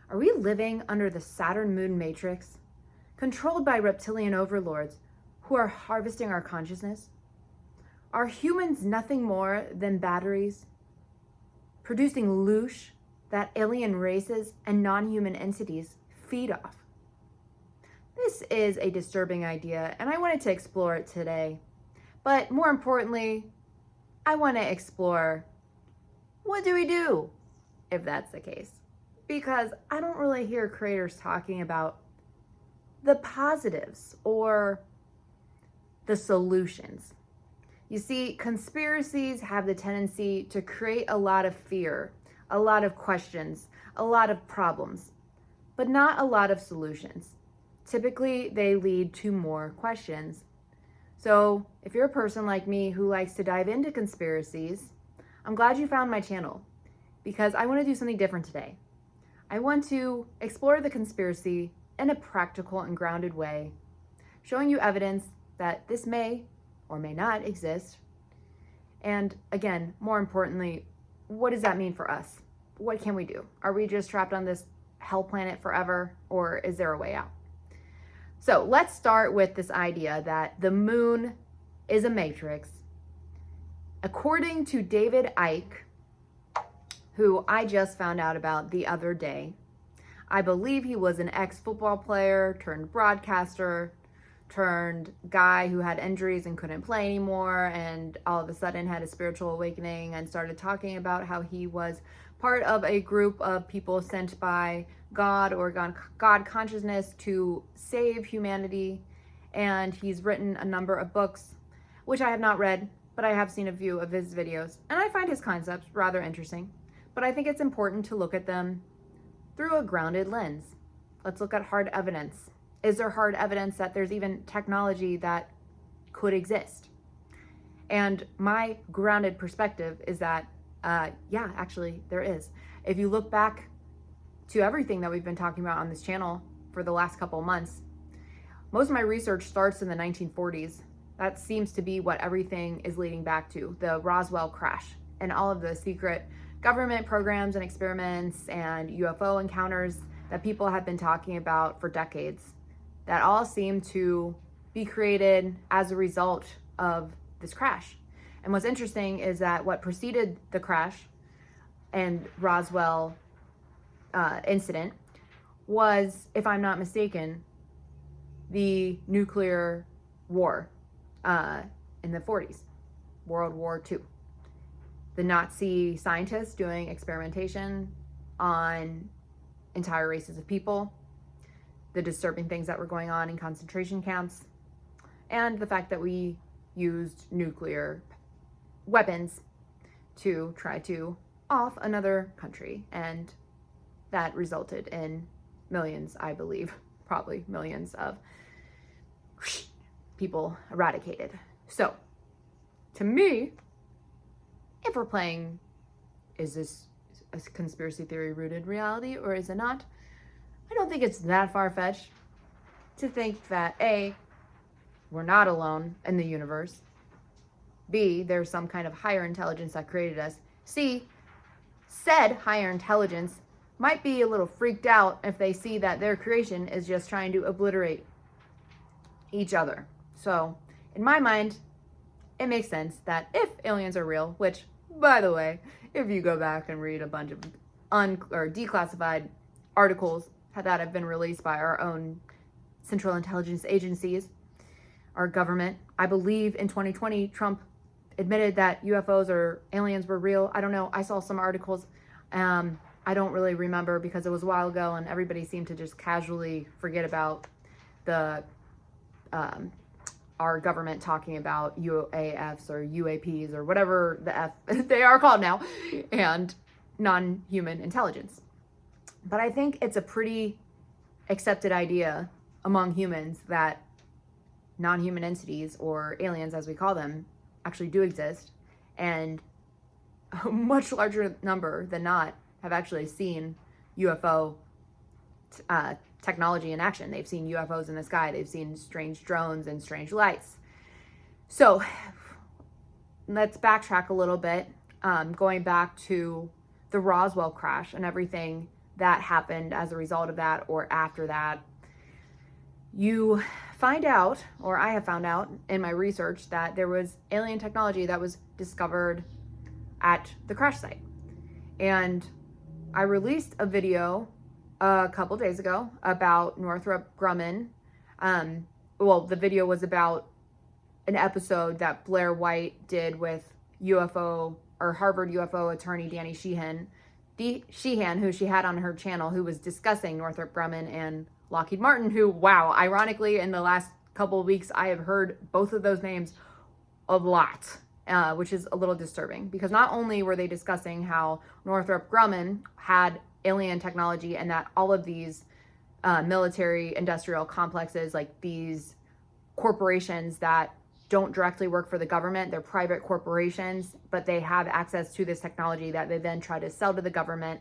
Are we living under the Saturn-Moon Matrix, controlled by reptilian overlords who are harvesting our consciousness? Are humans nothing more than batteries, producing loosh that alien races and non-human entities feed off? This is a disturbing idea, and I wanted to explore it today. But more importantly, I want to explore, what do we do if that's the case? Because I don't really hear creators talking about the positives or the solutions. You see, conspiracies have the tendency to create a lot of fear, a lot of questions, a lot of problems, but not a lot of solutions. Typically, they lead to more questions. So if you're a person like me who likes to dive into conspiracies, I'm glad you found my channel, because I want to do something different today. I want to explore the conspiracy in a practical and grounded way, showing you evidence that this may or may not exist. And again, more importantly, what does that mean for us? What can we do? Are we just trapped on this hell planet forever, or is there a way out? So let's start with this idea that the moon is a matrix. According to David Icke, who I just found out about the other day, I believe he was an ex-football player turned broadcaster turned guy who had injuries and couldn't play anymore, and all of a sudden had a spiritual awakening and started talking about how he was part of a group of people sent by God or God consciousness to save humanity. And he's written a number of books, which I have not read, but I have seen a few of his videos, and I find his concepts rather interesting. But I think it's important to look at them through a grounded lens. Let's look at hard evidence. Is there hard evidence that there's even technology that could exist? And my grounded perspective is that, yeah, actually there is. If you look back to everything that we've been talking about on this channel for the last couple of months, most of my research starts in the 1940s. That seems to be what everything is leading back to, the Roswell Crash and all of the secret government programs and experiments and UFO encounters that people have been talking about for decades, that all seem to be created as a result of this crash. And what's interesting is that what preceded the crash and Roswell incident was, if I'm not mistaken, the nuclear war in the 40s, World War II. The Nazi scientists doing experimentation on entire races of people, the disturbing things that were going on in concentration camps, and the fact that we used nuclear weapons to try to off another country. And that resulted in millions, I believe, probably millions of people eradicated. So, to me, if we're playing, is this a conspiracy theory rooted reality or is it not? I don't think it's that far-fetched to think that A, we're not alone in the universe. B, there's some kind of higher intelligence that created us. C, said higher intelligence might be a little freaked out if they see that their creation is just trying to obliterate each other. So, in my mind, it makes sense that if aliens are real, which, by the way, if you go back and read a bunch of declassified articles that have been released by our own Central Intelligence Agencies, our government, I believe in 2020, Trump admitted that UFOs or aliens were real. I don't know. I saw some articles. I don't really remember because it was a while ago and everybody seemed to just casually forget about the our government talking about UAFs or UAPs or whatever the F they are called now, and non-human intelligence. But I think it's a pretty accepted idea among humans that non-human entities, or aliens as we call them, actually do exist, and a much larger number than not have actually seen UFO technology in action. They've seen UFOs in the sky. They've seen strange drones and strange lights. So let's backtrack a little bit, going back to the Roswell crash and everything that happened as a result of that or after that, you find out, or I have found out in my research, that there was alien technology that was discovered at the crash site. And I released a video a couple days ago about Northrop Grumman. The video was about an episode that Blair White did with UFO or Harvard UFO attorney Danny Sheehan, who she had on her channel, who was discussing Northrop Grumman and Lockheed Martin, who, wow, ironically, in the last couple of weeks, I have heard both of those names a lot, which is a little disturbing, because not only were they discussing how Northrop Grumman had alien technology and that all of these military industrial complexes, like these corporations that don't directly work for the government, they're private corporations, but they have access to this technology that they then try to sell to the government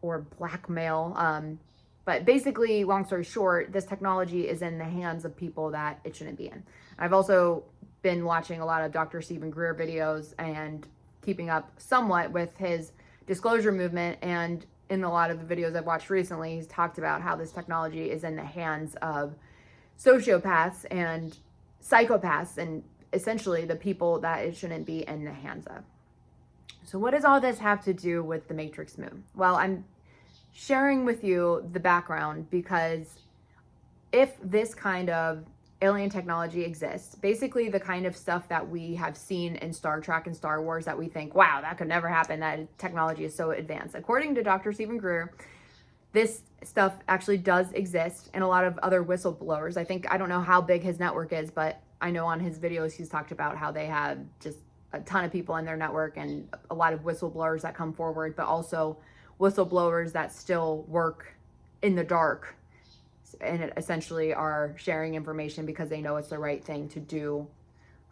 or blackmail. But basically, long story short, this technology is in the hands of people that it shouldn't be in. I've also been watching a lot of Dr. Stephen Greer videos and keeping up somewhat with his disclosure movement. And in a lot of the videos I've watched recently, he's talked about how this technology is in the hands of sociopaths and psychopaths, and essentially the people that it shouldn't be in the hands of. So what does all this have to do with the Matrix Moon? Well, I'm sharing with you the background because if this kind of alien technology exists, basically the kind of stuff that we have seen in Star Trek and Star Wars that we think, wow, that could never happen, that technology is so advanced. According to Dr. Stephen Greer, this stuff actually does exist, and a lot of other whistleblowers. I don't know how big his network is, but I know on his videos he's talked about how they have just a ton of people in their network and a lot of whistleblowers that come forward, but also whistleblowers that still work in the dark and essentially are sharing information because they know it's the right thing to do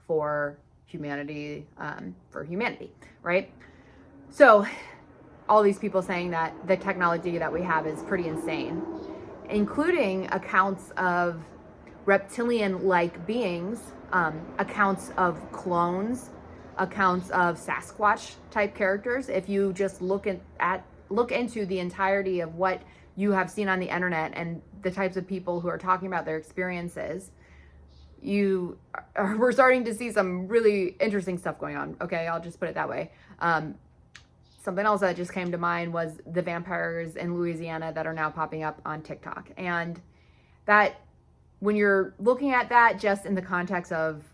for humanity, right? So all these people saying that the technology that we have is pretty insane, including accounts of reptilian-like beings, accounts of clones, accounts of Sasquatch type characters. If you just look into the entirety of what you have seen on the internet and the types of people who are talking about their experiences, we're starting to see some really interesting stuff going on. Okay, I'll just put it that way. Something else that just came to mind was the vampires in Louisiana that are now popping up on TikTok. And that, when you're looking at that just in the context of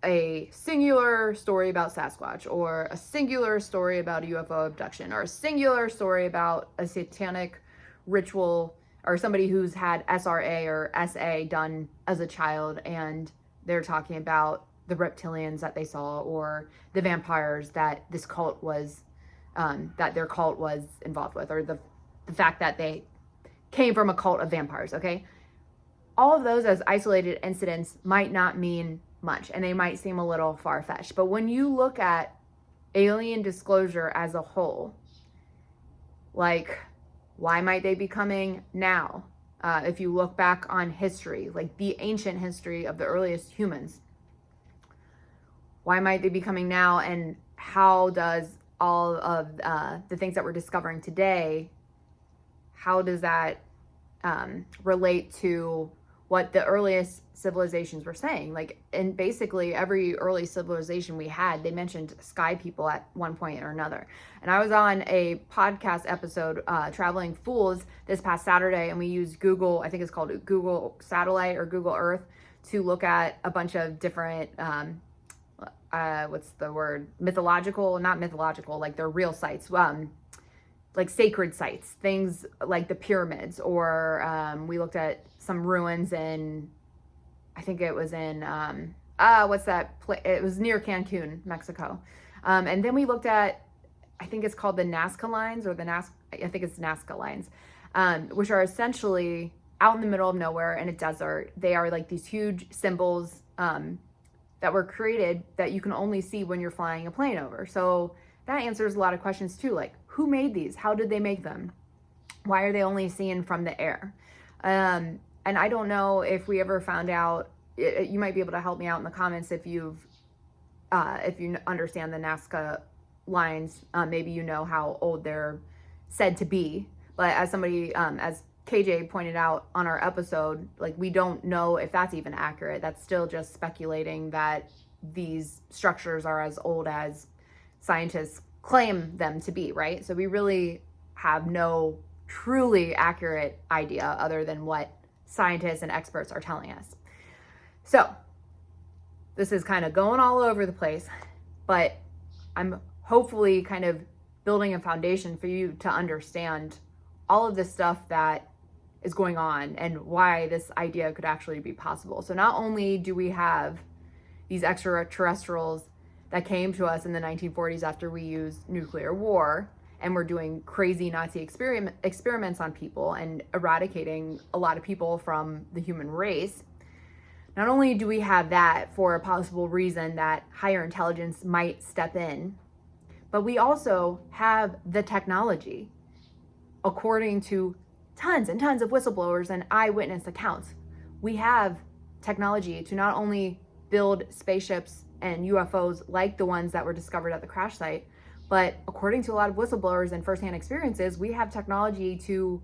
a singular story about Sasquatch, or a singular story about a UFO abduction, or a singular story about a satanic ritual, or somebody who's had SRA or SA done as a child, and they're talking about the reptilians that they saw, or the vampires that this cult was, that their cult was involved with, or the fact that they came from a cult of vampires, okay? All of those as isolated incidents might not mean much, and they might seem a little far-fetched. But when you look at alien disclosure as a whole, like, why might they be coming now? If you look back on history, like the ancient history of the earliest humans, why might they be coming now? And how does all of the things that we're discovering today, how does that relate to what the earliest civilizations were saying? Like, in basically every early civilization we had, they mentioned sky people at one point or another. And I was on a podcast episode, Traveling Fools, this past Saturday, and we used Google, I think it's called Google Satellite or Google Earth, to look at a bunch of different, what's the word? Not mythological, like they're real sites, like sacred sites, things like the pyramids, or we looked at some ruins in, I think it was in, what's that place? It was near Cancun, Mexico. And then we looked at, I think it's called the Nazca lines, or I think it's Nazca lines, which are essentially out in the middle of nowhere in a desert. They are like these huge symbols that were created that you can only see when you're flying a plane over. So that answers a lot of questions too, like who made these? How did they make them? Why are they only seen from the air? And I don't know if we ever found out. You might be able to help me out in the comments if you understand the Nazca lines. Maybe you know how old their said to be. But as somebody, as KJ pointed out on our episode, like, we don't know if that's even accurate. That's still just speculating that these structures are as old as scientists claim them to be, right? So we really have no truly accurate idea other than what scientists and experts are telling us. So this is kind of going all over the place, but I'm hopefully kind of building a foundation for you to understand all of this stuff that is going on and why this idea could actually be possible. So not only do we have these extraterrestrials that came to us in the 1940s after we used nuclear war, and we're doing crazy Nazi experiments on people and eradicating a lot of people from the human race. Not only do we have that for a possible reason that higher intelligence might step in, but we also have the technology, according to tons and tons of whistleblowers and eyewitness accounts. We have technology to not only build spaceships and UFOs like the ones that were discovered at the crash site, but according to a lot of whistleblowers and firsthand experiences, we have technology to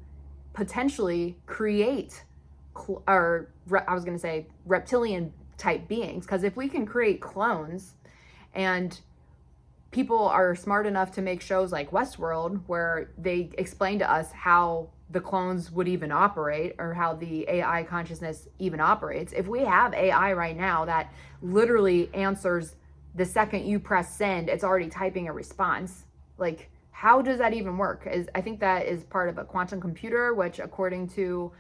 potentially create, reptilian type beings. Because if we can create clones, and people are smart enough to make shows like Westworld, where they explain to us how the clones would even operate, or how the AI consciousness even operates. If we have AI right now that literally answers the second you press send, it's already typing a response. Like, how does that even work? I think that is part of a quantum computer, which according to,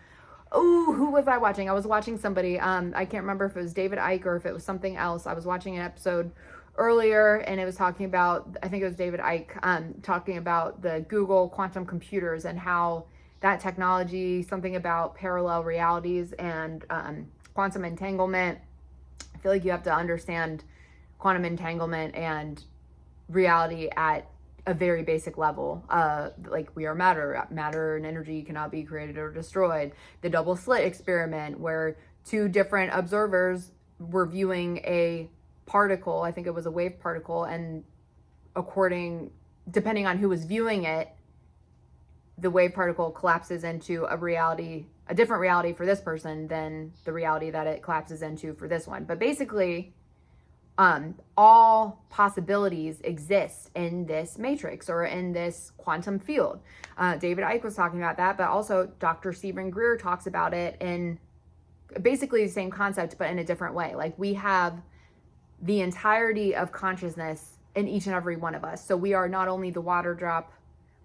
who was I watching? I was watching somebody, I can't remember if it was David Icke or if it was something else. I was watching an episode earlier, and it was talking about, I think it was David Icke, talking about the Google quantum computers and how that technology, something about parallel realities and quantum entanglement. I feel like you have to understand quantum entanglement and reality at a very basic level. Like, we are matter and energy cannot be created or destroyed. The double-slit experiment, where two different observers were viewing a particle, I think it was a wave particle, and depending on who was viewing it, the wave particle collapses into a different reality for this person than the reality that it collapses into for this one. But basically, all possibilities exist in this matrix, or in this quantum field. David Icke was talking about that, but also Dr. Stephen Greer talks about it in basically the same concept, but in a different way. Like, we have the entirety of consciousness in each and every one of us. So we are not only the water drop,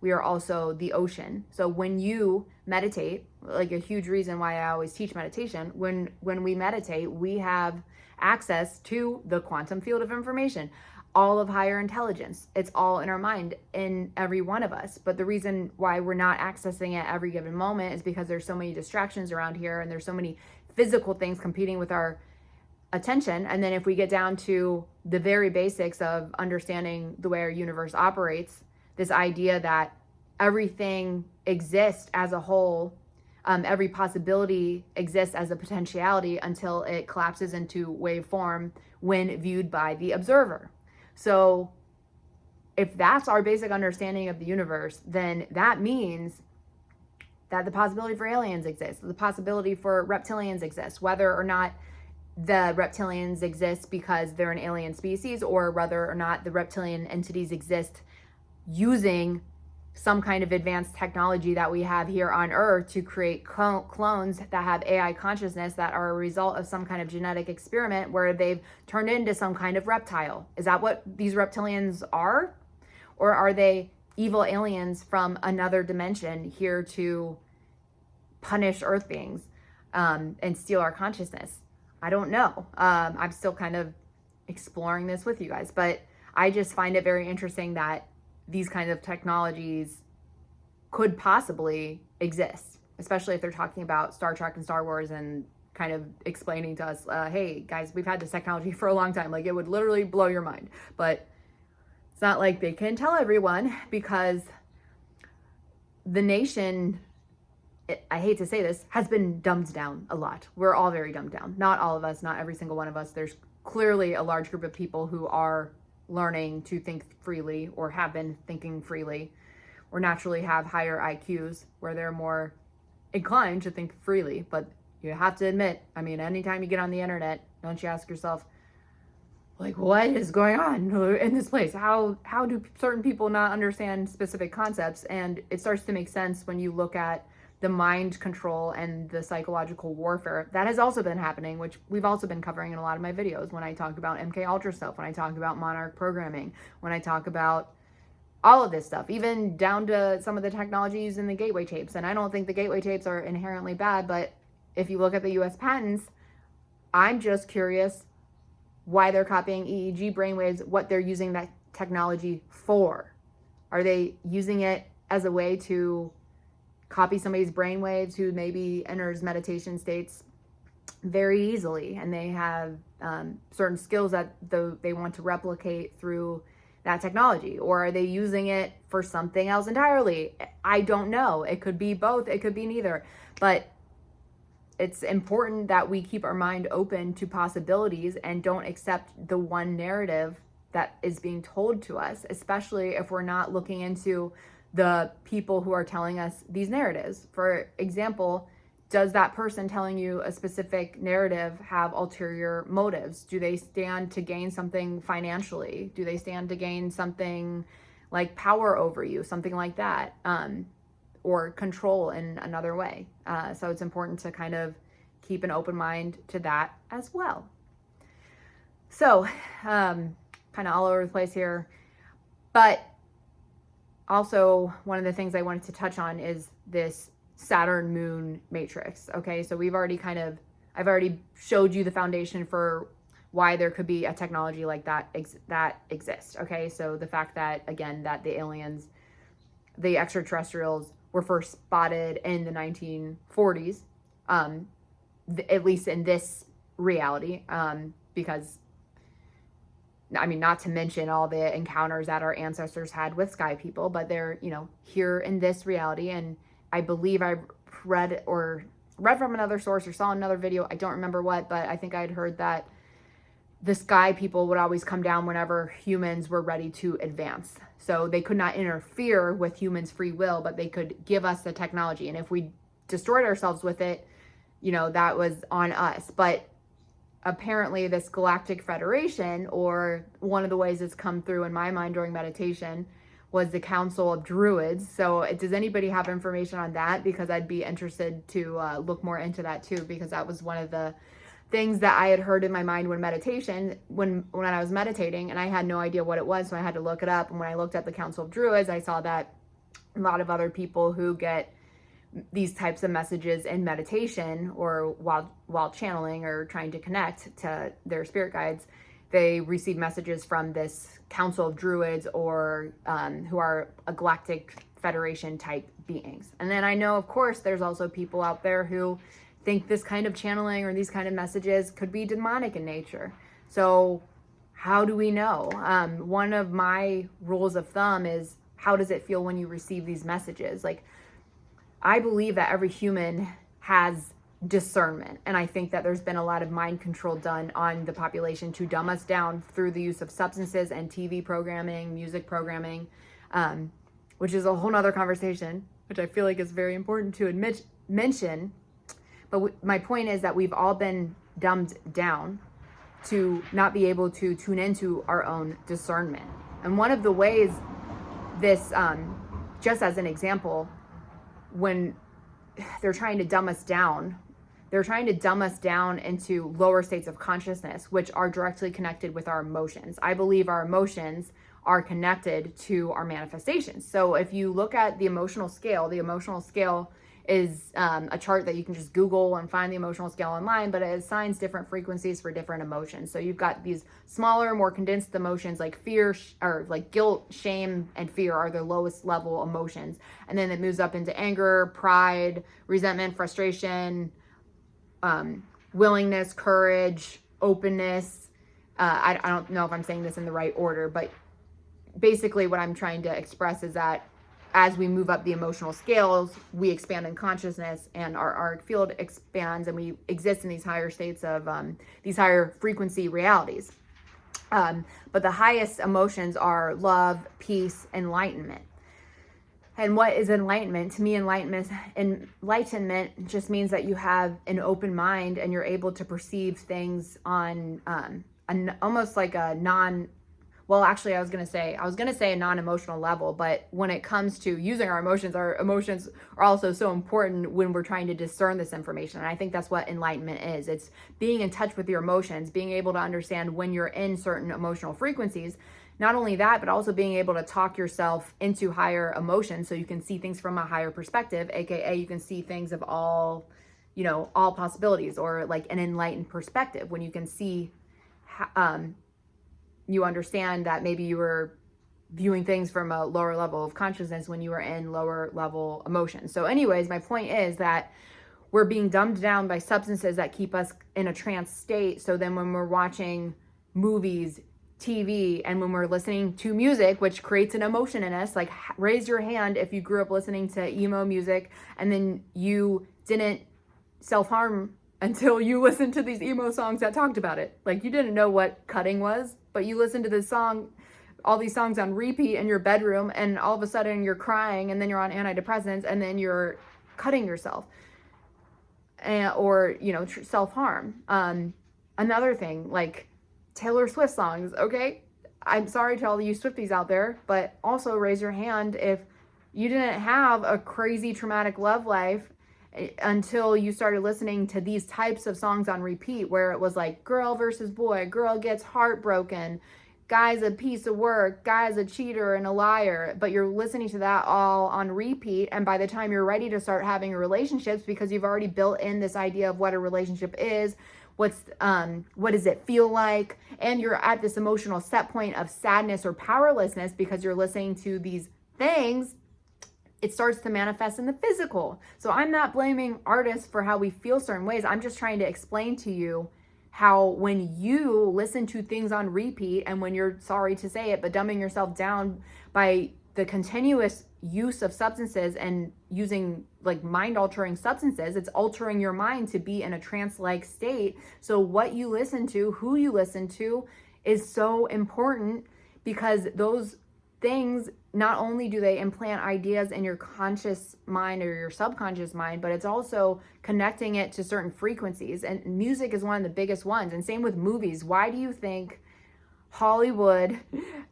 we are also the ocean. So when you meditate, like a huge reason why I always teach meditation, when we meditate, we have access to the quantum field of information, all of higher intelligence. It's all in our mind, in every one of us. But the reason why we're not accessing it every given moment is because there's so many distractions around here, and there's so many physical things competing with our attention. And then if we get down to the very basics of understanding the way our universe operates, this idea that everything exists as a whole, every possibility exists as a potentiality until it collapses into wave form when viewed by the observer. So if that's our basic understanding of the universe, then that means that the possibility for aliens exists, the possibility for reptilians exists, whether or not the reptilians exist because they're an alien species, or whether or not the reptilian entities exist using some kind of advanced technology that we have here on Earth to create clones that have AI consciousness that are a result of some kind of genetic experiment where they've turned into some kind of reptile. Is that what these reptilians are? Or are they evil aliens from another dimension here to punish Earth beings and steal our consciousness? I don't know. I'm still kind of exploring this with you guys, but I just find it very interesting that these kinds of technologies could possibly exist, especially if they're talking about Star Trek and Star Wars and kind of explaining to us, hey guys, we've had this technology for a long time. Like, it would literally blow your mind. But it's not like they can tell everyone, because the nation, I hate to say this, has been dumbed down a lot. We're all very dumbed down. Not all of us, not every single one of us. There's clearly a large group of people who are learning to think freely, or have been thinking freely. or naturally have higher IQs where they're more inclined to think freely. But you have to admit, I mean, anytime you get on the internet, don't you ask yourself, like, what is going on in this place? How do certain people not understand specific concepts? And it starts to make sense when you look at the mind control and the psychological warfare that has also been happening, which we've also been covering in a lot of my videos when I talk about MK Ultra stuff, when I talk about monarch programming, when I talk about all of this stuff, even down to some of the technologies in the gateway tapes. And I don't think the gateway tapes are inherently bad, but if you look at the US patents, I'm just curious why they're copying EEG brainwaves, what they're using that technology for. Are they using it as a way to copy somebody's brainwaves who maybe enters meditation states very easily, and they have certain skills that they want to replicate through that technology? Or are they using it for something else entirely? I don't know. It could be both. It could be neither. But it's important that we keep our mind open to possibilities and don't accept the one narrative that is being told to us, especially if we're not looking into the people who are telling us these narratives. For example, does that person telling you a specific narrative have ulterior motives? Do they stand to gain something financially? Do they stand to gain something like power over you, something like that? Or control in another way. So it's important to kind of keep an open mind to that as well. So kind of all over the place here. But also one of the things I wanted to touch on is this Saturn-Moon Matrix. Okay, so I've already showed you the foundation for why there could be a technology like that exists. Okay, so the fact that, again, that the aliens, the extraterrestrials, were first spotted in the 1940s, at least in this reality, because, I mean, not to mention all the encounters that our ancestors had with sky people, but they're, here in this reality. And I believe I read from another source or saw another video, I don't remember what, but I think I'd heard that the sky people would always come down whenever humans were ready to advance. So they could not interfere with humans' free will, but they could give us the technology. And if we destroyed ourselves with it, that was on us. But apparently this Galactic Federation, or one of the ways it's come through in my mind during meditation, was the Council of Druids. So does anybody have information on that? Because I'd be interested to look more into that too, because that was one of the things that I had heard in my mind when I was meditating, and I had no idea what it was, so I had to look it up. And when I looked at the Council of Druids, I saw that a lot of other people who get these types of messages in meditation or while channeling or trying to connect to their spirit guides, they receive messages from this Council of Druids, or who are a Galactic Federation type beings. And then I know, of course, there's also people out there who think this kind of channeling or these kind of messages could be demonic in nature. So how do we know? One of my rules of thumb is, how does it feel when you receive these messages? Like, I believe that every human has discernment, and I think that there's been a lot of mind control done on the population to dumb us down through the use of substances and TV programming, music programming, which is a whole nother conversation, which I feel like is very important to mention. But my point is that we've all been dumbed down to not be able to tune into our own discernment. And one of the ways this, just as an example, when they're trying to dumb us down, they're trying to dumb us down into lower states of consciousness, which are directly connected with our emotions. I believe our emotions are connected to our manifestations. So if you look at the emotional scale is a chart that you can just Google and find the emotional scale online, but it assigns different frequencies for different emotions. So you've got these smaller, more condensed emotions like fear, or like guilt, shame, and fear are the lowest level emotions. And then it moves up into anger, pride, resentment, frustration, willingness, courage, openness. I don't know if I'm saying this in the right order, but basically what I'm trying to express is that as we move up the emotional scales, we expand in consciousness, and our auric field expands, and we exist in these higher states of these higher frequency realities. But the highest emotions are love, peace, enlightenment. And what is enlightenment? To me, enlightenment just means that you have an open mind and you're able to perceive things on almost like a well, actually, I was gonna say a non-emotional level, but when it comes to using our emotions are also so important when we're trying to discern this information. And I think that's what enlightenment is. It's being in touch with your emotions, being able to understand when you're in certain emotional frequencies. Not only that, but also being able to talk yourself into higher emotions so you can see things from a higher perspective, aka you can see things of all possibilities, or like an enlightened perspective, when you can see you understand that maybe you were viewing things from a lower level of consciousness when you were in lower level emotions. So anyways, my point is that we're being dumbed down by substances that keep us in a trance state. So then when we're watching movies, TV, and when we're listening to music, which creates an emotion in us, like raise your hand if you grew up listening to emo music and then you didn't self-harm until you listened to these emo songs that talked about it. Like, you didn't know what cutting was, but you listened to this song, all these songs on repeat in your bedroom, and all of a sudden you're crying, and then you're on antidepressants, and then you're cutting yourself, or self-harm. Another thing, like Taylor Swift songs. Okay, I'm sorry to all you Swifties out there, but also raise your hand if you didn't have a crazy traumatic love life until you started listening to these types of songs on repeat, where it was like girl versus boy, girl gets heartbroken, guy's a piece of work, guy's a cheater and a liar, but you're listening to that all on repeat. And by the time you're ready to start having relationships, because you've already built in this idea of what a relationship is, what does it feel like, and you're at this emotional set point of sadness or powerlessness because you're listening to these things, it starts to manifest in the physical. So I'm not blaming artists for how we feel certain ways. I'm just trying to explain to you how when you listen to things on repeat, and when you're, sorry to say it, but dumbing yourself down by the continuous use of substances and using like mind altering substances, it's altering your mind to be in a trance-like state. So what you listen to, who you listen to, is so important, because those things, not only do they implant ideas in your conscious mind or your subconscious mind, but it's also connecting it to certain frequencies. And music is one of the biggest ones. And same with movies. Why do you think Hollywood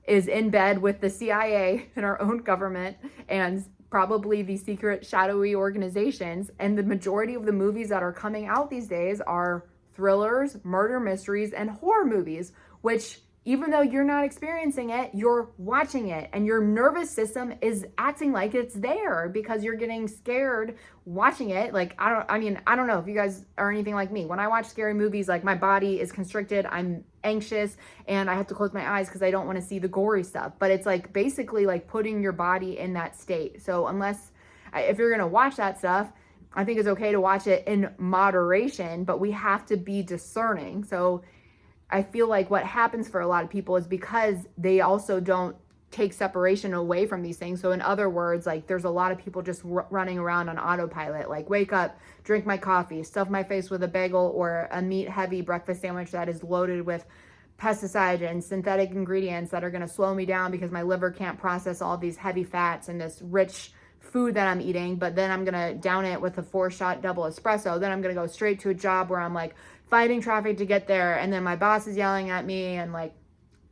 is in bed with the CIA and our own government and probably the secret shadowy organizations? And the majority of the movies that are coming out these days are thrillers, murder mysteries, and horror movies, which, even though you're not experiencing it, you're watching it, and your nervous system is acting like it's there because you're getting scared watching it. Like, I don't know if you guys are anything like me. When I watch scary movies, like, my body is constricted, I'm anxious, and I have to close my eyes because I don't want to see the gory stuff. But it's like basically like putting your body in that state. So if you're going to watch that stuff, I think it's okay to watch it in moderation, but we have to be discerning. So I feel like what happens for a lot of people is because they also don't take separation away from these things. So in other words, like, there's a lot of people just running around on autopilot, like wake up, drink my coffee, stuff my face with a bagel or a meat heavy breakfast sandwich that is loaded with pesticides and synthetic ingredients that are going to slow me down because my liver can't process all these heavy fats and this rich food that I'm eating. But then I'm going to down it with a 4-shot double espresso. Then I'm going to go straight to a job where I'm like fighting traffic to get there, and then my boss is yelling at me, and like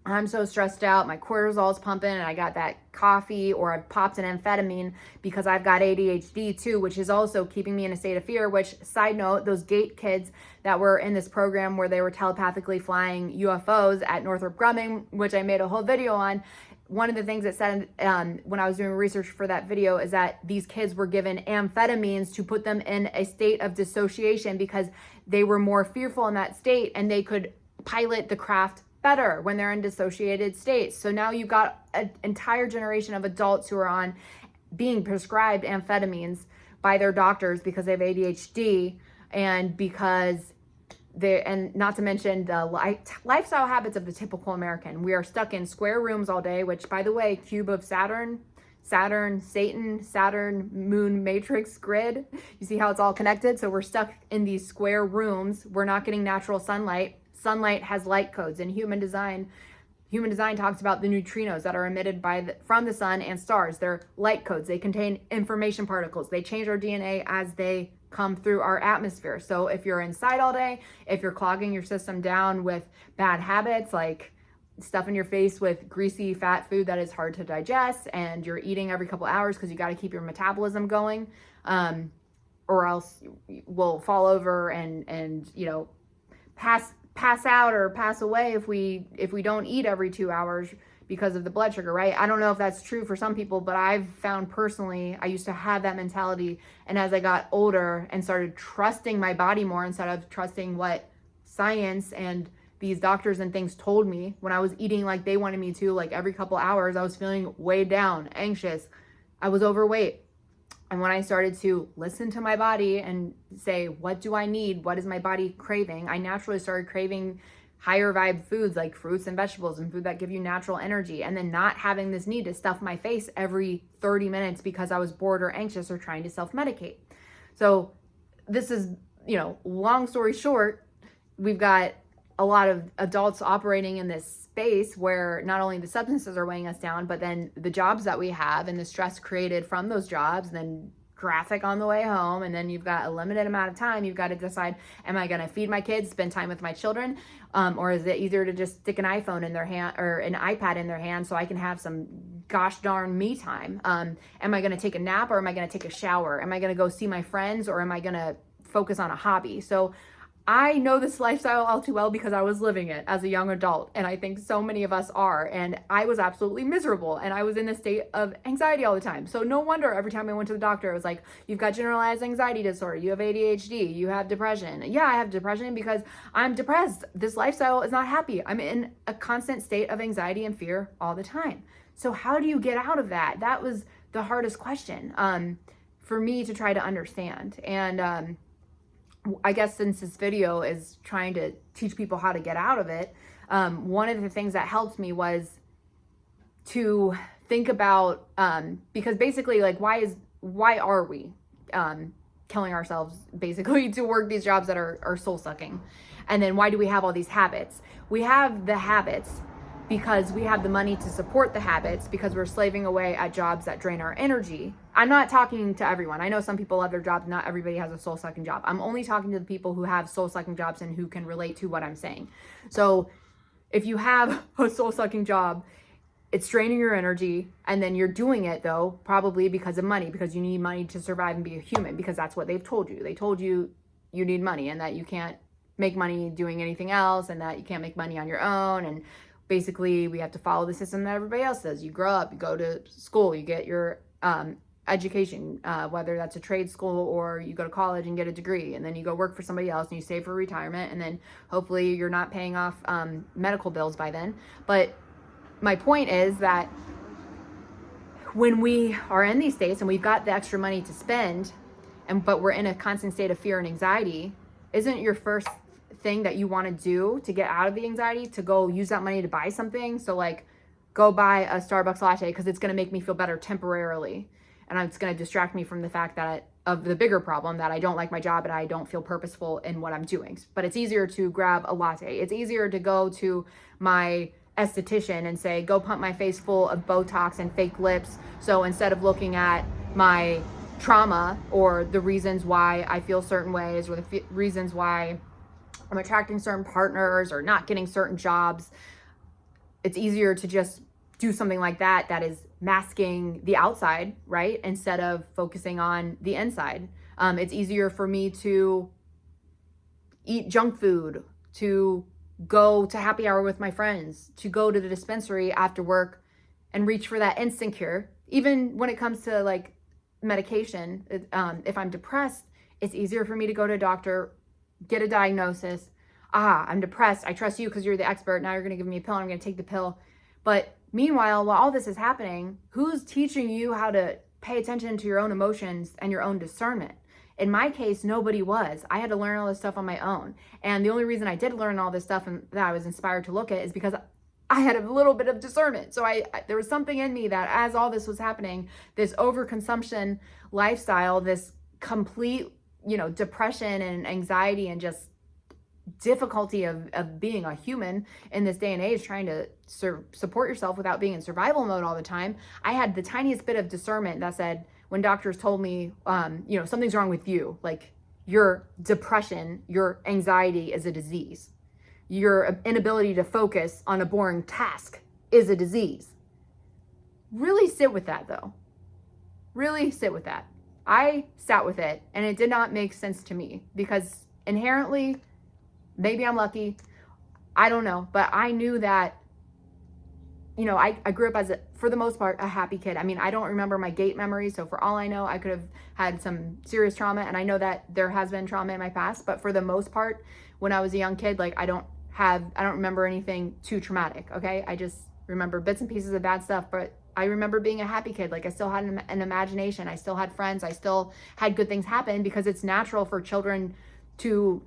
I'm so stressed out, my cortisol's pumping, and I got that coffee, or I've popped an amphetamine because I've got ADHD too, which is also keeping me in a state of fear. Which, side note, those GATE kids that were in this program where they were telepathically flying UFOs at Northrop Grumman, which I made a whole video on, one of the things that said when I was doing research for that video is that these kids were given amphetamines to put them in a state of dissociation because they were more fearful in that state, and they could pilot the craft better when they're in dissociated states. So now you've got an entire generation of adults who are being prescribed amphetamines by their doctors because they have ADHD, and because and not to mention the lifestyle habits of the typical American. We are stuck in square rooms all day, which, by the way, cube of Saturn, Satan, Saturn-Moon Matrix grid. You see how it's all connected? So we're stuck in these square rooms. We're not getting natural sunlight. Sunlight has light codes in human design. Human design talks about the neutrinos that are emitted from the sun and stars. They're light codes. They contain information particles. They change our DNA as they come through our atmosphere. So if you're inside all day, if you're clogging your system down with bad habits like stuffing your face with greasy fat food that is hard to digest, and you're eating every couple hours because you got to keep your metabolism going, or else we'll fall over and pass out or pass away if we don't eat every 2 hours because of the blood sugar, right? I don't know if that's true for some people, but I've found personally, I used to have that mentality. And as I got older and started trusting my body more instead of trusting what science and these doctors and things told me, when I was eating like they wanted me to, like every couple hours, I was feeling weighed down, anxious. I was overweight. And when I started to listen to my body and say, what do I need? What is my body craving? I naturally started craving higher vibe foods like fruits and vegetables and food that give you natural energy, and then not having this need to stuff my face every 30 minutes because I was bored or anxious or trying to self-medicate. So this is, long story short, we've got a lot of adults operating in this space where not only the substances are weighing us down, but then the jobs that we have and the stress created from those jobs, then traffic on the way home, and then you've got a limited amount of time. You've got to decide, am I going to feed my kids, spend time with my children, or is it easier to just stick an iPhone in their hand or an iPad in their hand so I can have some gosh darn me time? Am I going to take a nap, or am I going to take a shower? Am I going to go see my friends, or am I going to focus on a hobby? So I know this lifestyle all too well because I was living it as a young adult, and I think so many of us are, and I was absolutely miserable, and I was in a state of anxiety all the time. So no wonder every time I went to the doctor, it was like, you've got generalized anxiety disorder, you have ADHD, you have depression. Yeah, I have depression because I'm depressed. This lifestyle is not happy. I'm in a constant state of anxiety and fear all the time. So how do you get out of that? That was the hardest question for me to try to understand. And I guess since this video is trying to teach people how to get out of it, one of the things that helped me was to think about, because basically, like, why are we killing ourselves basically to work these jobs that are soul sucking? And then why do we have all these habits? We have the habits because we have the money to support the habits, because we're slaving away at jobs that drain our energy. I'm not talking to everyone. I know some people love their jobs. Not everybody has a soul-sucking job. I'm only talking to the people who have soul-sucking jobs and who can relate to what I'm saying. So if you have a soul-sucking job, it's draining your energy, and then you're doing it, though, probably because of money, because you need money to survive and be a human, because that's what they've told you. They told you you need money and that you can't make money doing anything else, and that you can't make money on your own, and basically we have to follow the system that everybody else does. You grow up, you go to school, you get your education, whether that's a trade school or you go to college and get a degree, and then you go work for somebody else and you save for retirement, and then hopefully you're not paying off medical bills by then. But my point is that when we are in these states and we've got the extra money to spend, but we're in a constant state of fear and anxiety, isn't your first thing that you want to do to get out of the anxiety to go use that money to buy something? So like, go buy a Starbucks latte because it's going to make me feel better temporarily, and it's going to distract me from the fact that of the bigger problem, that I don't like my job and I don't feel purposeful in what I'm doing. But it's easier to grab a latte. It's easier to go to my esthetician and say, go pump my face full of Botox and fake lips. So instead of looking at my trauma or the reasons why I feel certain ways, or the reasons why I'm attracting certain partners or not getting certain jobs, it's easier to just do something like that that is masking the outside, right? Instead of focusing on the inside. It's easier for me to eat junk food, to go to happy hour with my friends, to go to the dispensary after work and reach for that instant cure. Even when it comes to like medication, if I'm depressed, it's easier for me to go to a doctor, get a diagnosis. I'm depressed. I trust you because you're the expert. Now you're going to give me a pill and I'm going to take the pill. But meanwhile, while all this is happening, who's teaching you how to pay attention to your own emotions and your own discernment? In my case, nobody was. I had to learn all this stuff on my own. And the only reason I did learn all this stuff and that I was inspired to look at is because I had a little bit of discernment. So there was something in me that as all this was happening, this overconsumption lifestyle, this complete, depression and anxiety and just difficulty of being a human in this day and age, trying to support yourself without being in survival mode all the time. I had the tiniest bit of discernment that said, when doctors told me, you know, something's wrong with you, like your depression, your anxiety is a disease. Your inability to focus on a boring task is a disease. Really sit with that though. Really sit with that. I sat with it and it did not make sense to me because inherently, maybe I'm lucky, I don't know, but I knew that, you know, I grew up as, for the most part, a happy kid. I mean, I don't remember my gate memories, so for all I know, I could have had some serious trauma, and I know that there has been trauma in my past, but for the most part, when I was a young kid, like, I don't remember anything too traumatic, okay? I just remember bits and pieces of bad stuff, but I remember being a happy kid. Like, I still had an imagination, I still had friends, I still had good things happen, because it's natural for children to,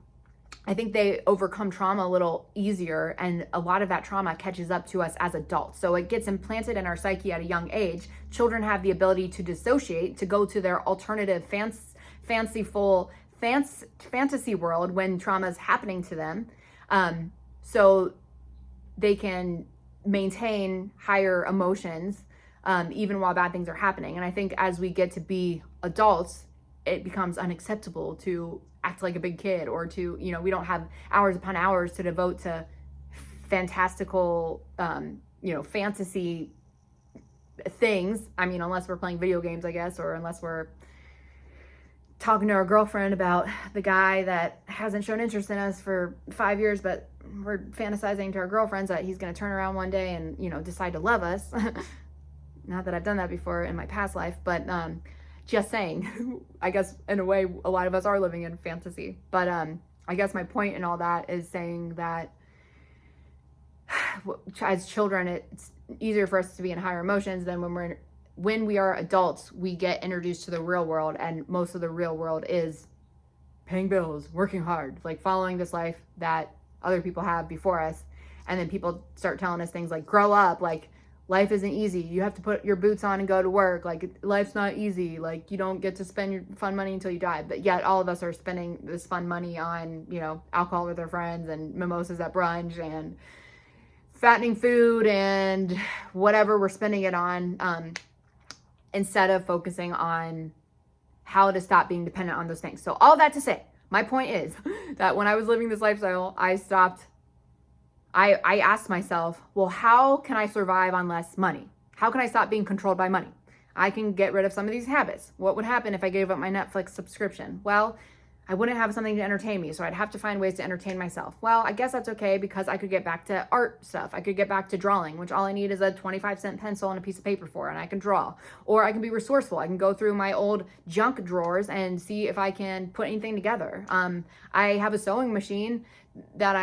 I think they overcome trauma a little easier, and a lot of that trauma catches up to us as adults. So it gets implanted in our psyche at a young age. Children have the ability to dissociate, to go to their alternative fantasy world when trauma is happening to them. So they can maintain higher emotions even while bad things are happening. And I think as we get to be adults, it becomes unacceptable to act like a big kid, or to, you know, we don't have hours upon hours to devote to fantastical, you know, fantasy things. I mean, unless we're playing video games, I guess, or unless we're talking to our girlfriend about the guy that hasn't shown interest in us for 5 years, but we're fantasizing to our girlfriends that he's going to turn around one day and, you know, decide to love us. Not that I've done that before in my past life, but, just saying, I guess in a way, a lot of us are living in fantasy. But I guess my point in all that is saying that as children, it's easier for us to be in higher emotions than when we are adults, we get introduced to the real world, and most of the real world is paying bills, working hard, like following this life that other people have before us. And then people start telling us things like, grow up, like, life isn't easy. You have to put your boots on and go to work. Like, life's not easy. Like, you don't get to spend your fun money until you die. But yet all of us are spending this fun money on, you know, alcohol with our friends and mimosas at brunch and fattening food and whatever we're spending it on, instead of focusing on how to stop being dependent on those things. So all that to say, my point is that when I was living this lifestyle, I asked myself, well, how can I survive on less money? How can I stop being controlled by money? I can get rid of some of these habits. What would happen if I gave up my Netflix subscription? Well, I wouldn't have something to entertain me, so I'd have to find ways to entertain myself. Well, I guess that's okay, because I could get back to art stuff. I could get back to drawing, which all I need is a 25-cent pencil and a piece of paper for, and I can draw. Or I can be resourceful. I can go through my old junk drawers and see if I can put anything together. I have a sewing machine that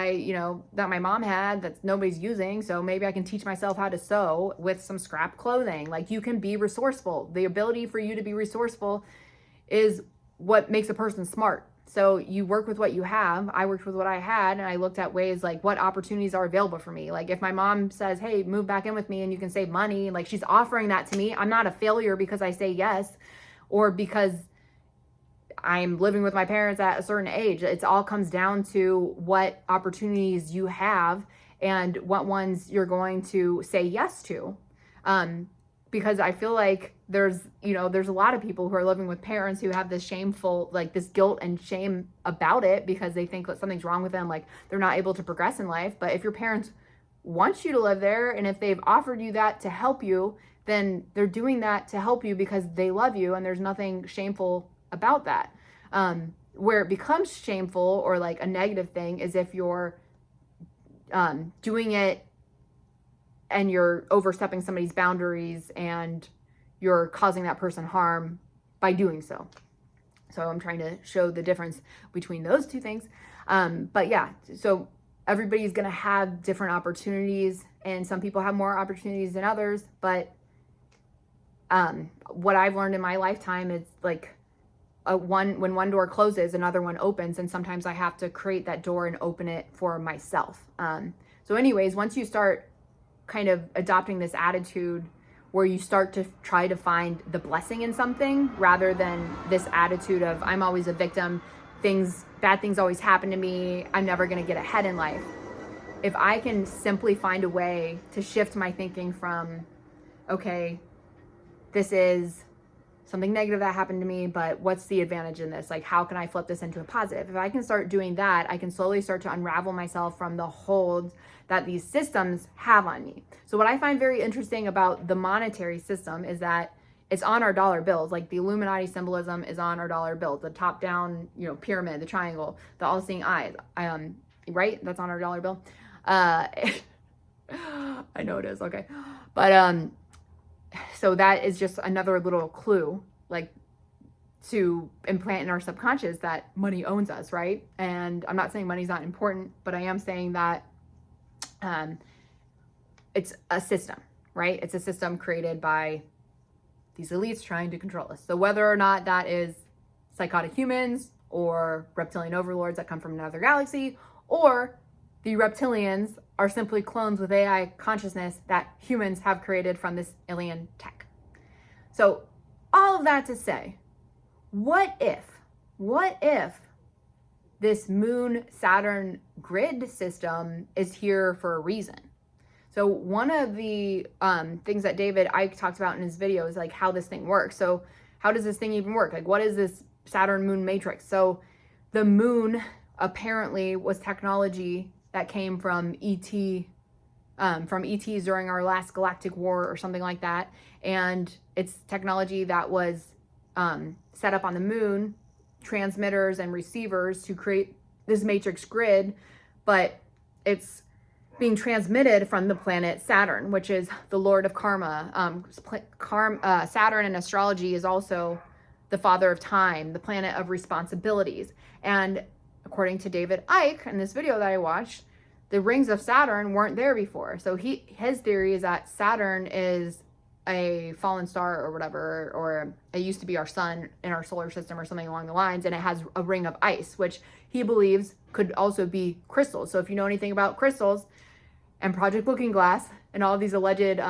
that my mom had that nobody's using, so maybe I can teach myself how to sew with some scrap clothing. Like, you can be resourceful. The ability for you to be resourceful is what makes a person smart. So you work with what you have. I worked with what I had, and I looked at ways, like, what opportunities are available for me. Like, if my mom says, hey, move back in with me and you can save money, like, she's offering that to me. I'm not a failure because I say yes, or because I'm living with my parents at a certain age. It all comes down to what opportunities you have and what ones you're going to say yes to. Because I feel like there's a lot of people who are living with parents who have this shameful, like, this guilt and shame about it, because they think that something's wrong with them, like they're not able to progress in life. But if your parents want you to live there, and if they've offered you that to help you, then they're doing that to help you because they love you, and there's nothing shameful about that. Where it becomes shameful or like a negative thing is if you're doing it and you're overstepping somebody's boundaries and you're causing that person harm by doing so. So I'm trying to show the difference between those two things. But yeah, so everybody's going to have different opportunities, and some people have more opportunities than others. But what I've learned in my lifetime is, like, when one door closes, another one opens, and sometimes I have to create that door and open it for myself. So anyways, once you start kind of adopting this attitude where you start to try to find the blessing in something rather than this attitude of I'm always a victim, bad things always happen to me, I'm never going to get ahead in life. If I can simply find a way to shift my thinking from, okay, this is something negative that happened to me, but what's the advantage in this? Like, how can I flip this into a positive? If I can start doing that, I can slowly start to unravel myself from the holds that these systems have on me. So what I find very interesting about the monetary system is that it's on our dollar bills. Like, the Illuminati symbolism is on our dollar bills, the top down, pyramid, the triangle, the all-seeing eye, right? That's on our dollar bill. I know it is. Okay. But, so that is just another little clue, like, to implant in our subconscious that money owns us, right? And I'm not saying money's not important, but I am saying that it's a system, right? It's a system created by these elites trying to control us. So whether or not that is psychotic humans or reptilian overlords that come from another galaxy, or the reptilians are simply clones with AI consciousness that humans have created from this alien tech. So all of that to say, what if this Moon Saturn grid system is here for a reason? So one of the things that David Icke talks about in his video is like how this thing works. So how does this thing even work? Like, what is this Saturn-Moon Matrix? So the moon apparently was technology that came from ETs during our last galactic war or something like that. And it's technology that was set up on the moon, transmitters and receivers to create this matrix grid, but it's being transmitted from the planet Saturn, which is the lord of karma. Saturn in astrology is also the father of time, the planet of responsibilities. And according to David Icke in this video that I watched, the rings of Saturn weren't there before. So his theory is that Saturn is a fallen star or whatever, or it used to be our sun in our solar system or something along the lines, and it has a ring of ice, which he believes could also be crystals. So if you know anything about crystals and Project Looking Glass and all these alleged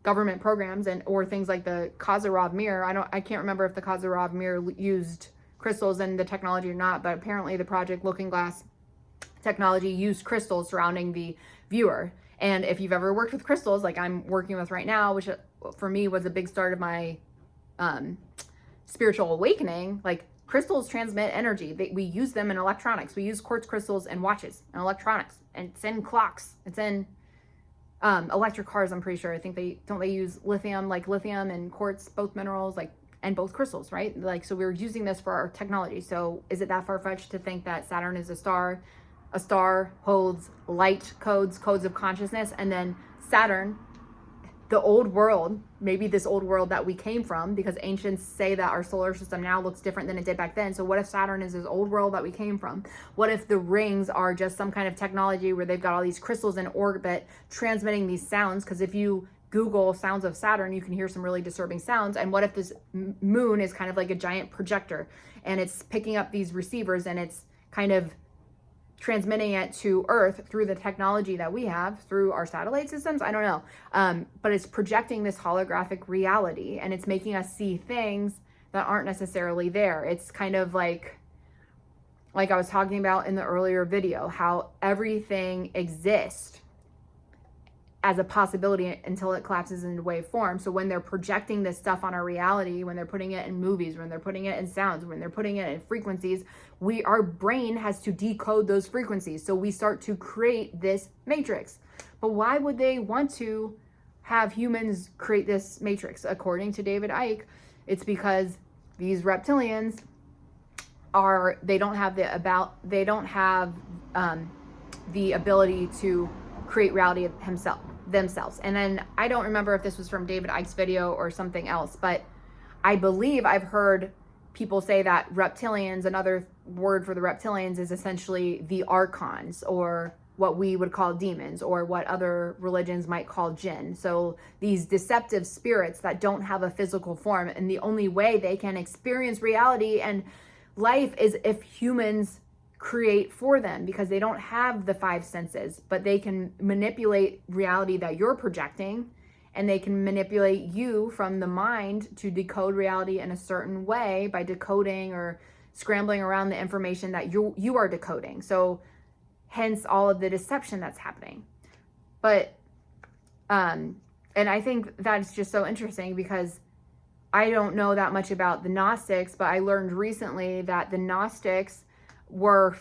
government programs or things like the Khazarov mirror, I can't remember if the Khazarov mirror used crystals and the technology or not, but apparently the Project Looking Glass technology used crystals surrounding the viewer. And if you've ever worked with crystals, like I'm working with right now, which for me was a big start of my spiritual awakening, like crystals transmit energy. We use them in electronics. We use quartz crystals in watches and electronics, and it's in clocks. It's in electric cars, I'm pretty sure. I think they use lithium, like lithium and quartz, both minerals, like, and both crystals, right? Like, so we're using this for our technology. So is it that far-fetched to think that Saturn is a star? A star holds light codes of consciousness, and then Saturn, the old world, maybe this old world that we came from, because ancients say that our solar system now looks different than it did back then. So what if Saturn is this old world that we came from? What if the rings are just some kind of technology where they've got all these crystals in orbit transmitting these sounds? Because if you Google sounds of Saturn, you can hear some really disturbing sounds. And what if this moon is kind of like a giant projector, and it's picking up these receivers and it's kind of transmitting it to Earth through the technology that we have through our satellite systems? I don't know. But it's projecting this holographic reality, and it's making us see things that aren't necessarily there. It's kind of like I was talking about in the earlier video, how everything exists as a possibility until it collapses into wave form. So when they're projecting this stuff on our reality, when they're putting it in movies, when they're putting it in sounds, when they're putting it in frequencies, our brain has to decode those frequencies. So we start to create this matrix. But why would they want to have humans create this matrix? According to David Icke, it's because these reptilians they don't have the ability to create reality of themselves. And then I don't remember if this was from David Icke's video or something else, but I believe I've heard people say that reptilians, another word for the reptilians, is essentially the Archons, or what we would call demons, or what other religions might call Djinn. So these deceptive spirits that don't have a physical form, and the only way they can experience reality and life is if humans create for them, because they don't have the five senses, but they can manipulate reality that you're projecting, and they can manipulate you from the mind to decode reality in a certain way by decoding or scrambling around the information that you are decoding. So hence all of the deception that's happening. But, and I think that's just so interesting because I don't know that much about the Gnostics, but I learned recently that the Gnostics were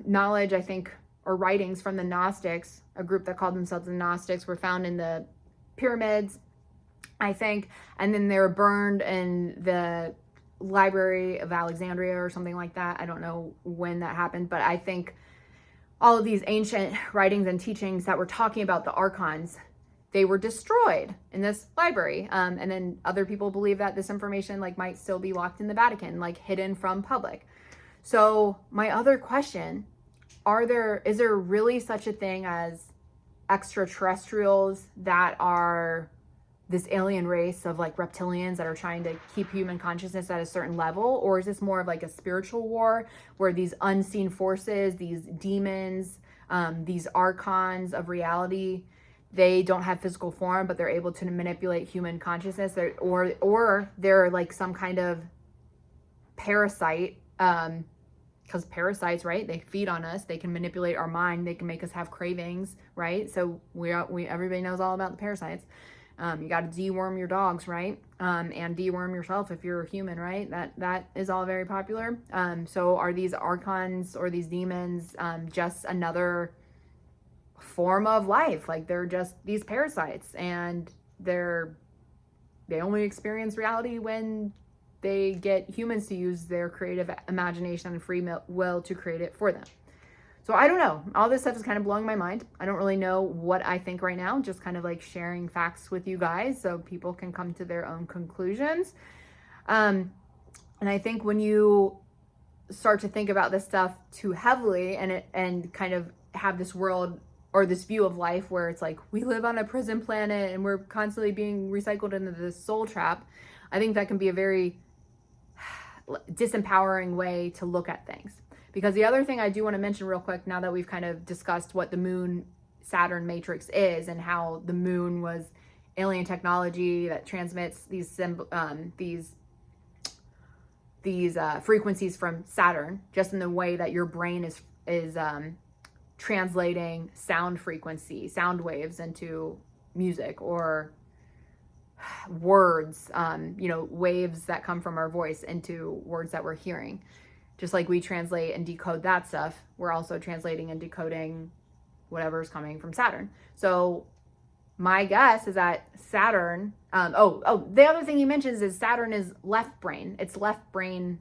knowledge, I think, or writings from the Gnostics, a group that called themselves the Gnostics, were found in the pyramids, I think, and then they were burned in the Library of Alexandria or something like that. I don't know when that happened, but I think all of these ancient writings and teachings that were talking about the Archons, they were destroyed in this library. And then other people believe that this information like might still be locked in the Vatican, like hidden from public. So my other question, is there really such a thing as extraterrestrials that are this alien race of like reptilians that are trying to keep human consciousness at a certain level? Or is this more of like a spiritual war where these unseen forces, these demons, these archons of reality, they don't have physical form, but they're able to manipulate human consciousness, or they're like some kind of parasite, because parasites, right? They feed on us. They can manipulate our mind. They can make us have cravings, right? So everybody knows all about the parasites. You got to deworm your dogs, right? And deworm yourself if you're a human, right? That is all very popular. So are these archons or these demons just another form of life? Like they're just these parasites, and they only experience reality when they get humans to use their creative imagination and free will to create it for them. So I don't know. All this stuff is kind of blowing my mind. I don't really know what I think right now, just kind of like sharing facts with you guys so people can come to their own conclusions. And I think when you start to think about this stuff too heavily and kind of have this world or this view of life where it's like we live on a prison planet and we're constantly being recycled into this soul trap, I think that can be a very disempowering way to look at things. Because the other thing I do want to mention real quick, now that we've kind of discussed what the moon Saturn matrix is and how the moon was alien technology that transmits these frequencies from Saturn, just in the way that your brain is translating sound frequency, sound waves into music, or words, waves that come from our voice into words that we're hearing. Just like we translate and decode that stuff, we're also translating and decoding whatever's coming from Saturn. So my guess is that Saturn, the other thing he mentions is Saturn is left brain. It's left brain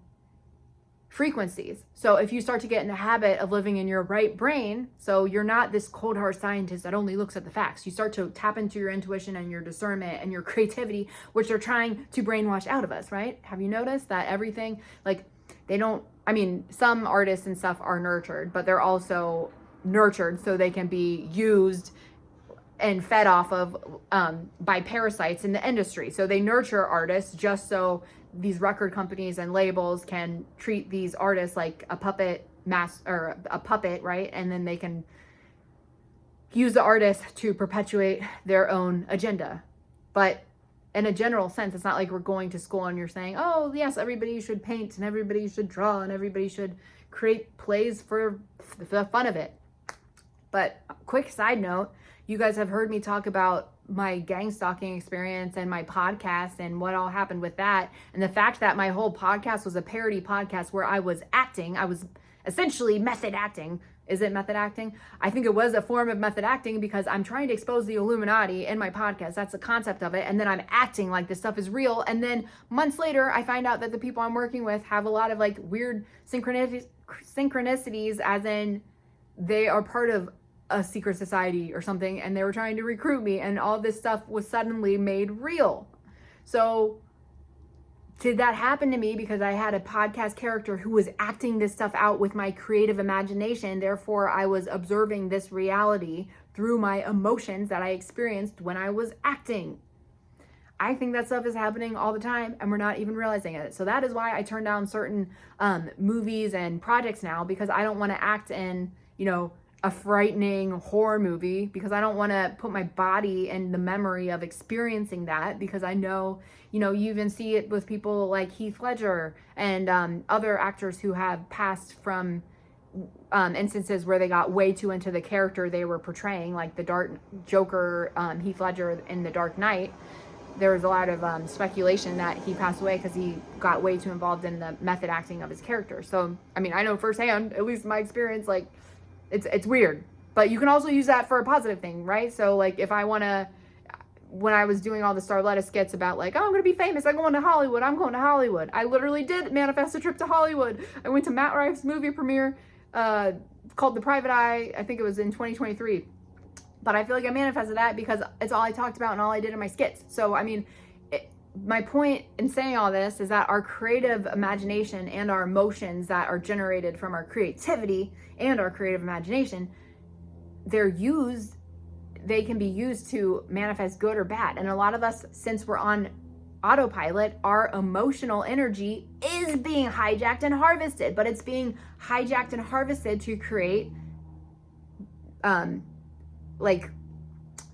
frequencies. So if you start to get in the habit of living in your right brain, so you're not this cold hard scientist that only looks at the facts, you start to tap into your intuition and your discernment and your creativity, which they're trying to brainwash out of us, right? Have you noticed that everything, like some artists and stuff are nurtured, but they're also nurtured so they can be used and fed off of by parasites in the industry. So they nurture artists just so these record companies and labels can treat these artists like a puppet right? And then they can use the artist to perpetuate their own agenda. But in a general sense, it's not like we're going to school and you're saying, oh yes, everybody should paint and everybody should draw and everybody should create plays for the fun of it. But quick side note, you guys have heard me talk about my Gangstalking experience and my podcast and what all happened with that. And the fact that my whole podcast was a parody podcast where I was acting, I was essentially method acting. Is it method acting? I think it was a form of method acting because I'm trying to expose the Illuminati in my podcast. That's the concept of it. And then I'm acting like this stuff is real. And then months later, I find out that the people I'm working with have a lot of like weird synchronicities, as in they are part of a secret society or something, and they were trying to recruit me, and all this stuff was suddenly made real. So did that happen to me because I had a podcast character who was acting this stuff out with my creative imagination? Therefore, I was observing this reality through my emotions that I experienced when I was acting. I think that stuff is happening all the time and we're not even realizing it. So that is why I turn down certain movies and projects now, because I don't want to act in, a frightening horror movie, because I don't want to put my body in the memory of experiencing that, because I know, you know, you even see it with people like Heath Ledger and other actors who have passed from instances where they got way too into the character they were portraying, like the Dark Joker, Heath Ledger in The Dark Knight. There was a lot of speculation that he passed away because he got way too involved in the method acting of his character. So, I mean, I know firsthand, at least in my experience, like, it's weird. But you can also use that for a positive thing, right? So, like, if I want to, when I was doing all the Starletta skits about, like, oh, I'm going to be famous, I'm going to Hollywood, I'm going to Hollywood. I literally did manifest a trip to Hollywood. I went to Matt Rife's movie premiere called The Private Eye. I think it was in 2023. But I feel like I manifested that because it's all I talked about and all I did in my skits. So, I mean, my point in saying all this is that our creative imagination and our emotions that are generated from our creativity and our creative imagination, they can be used to manifest good or bad. And a lot of us, since we're on autopilot, our emotional energy is being hijacked and harvested, but it's being hijacked and harvested to create like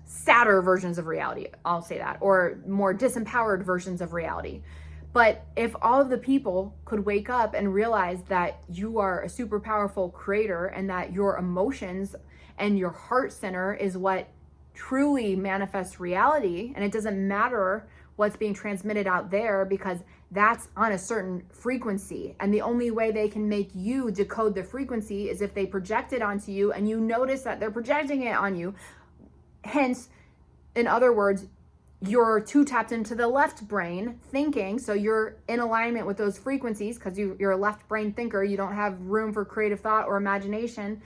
sadder versions of reality, I'll say that, or more disempowered versions of reality. But if all of the people could wake up and realize that you are a super powerful creator and that your emotions and your heart center is what truly manifests reality, and it doesn't matter what's being transmitted out there because that's on a certain frequency, and the only way they can make you decode the frequency is if they project it onto you and you notice that they're projecting it on you. Hence, in other words, you're too tapped into the left brain thinking, so you're in alignment with those frequencies because you're a left brain thinker. You don't have room for creative thought or imagination,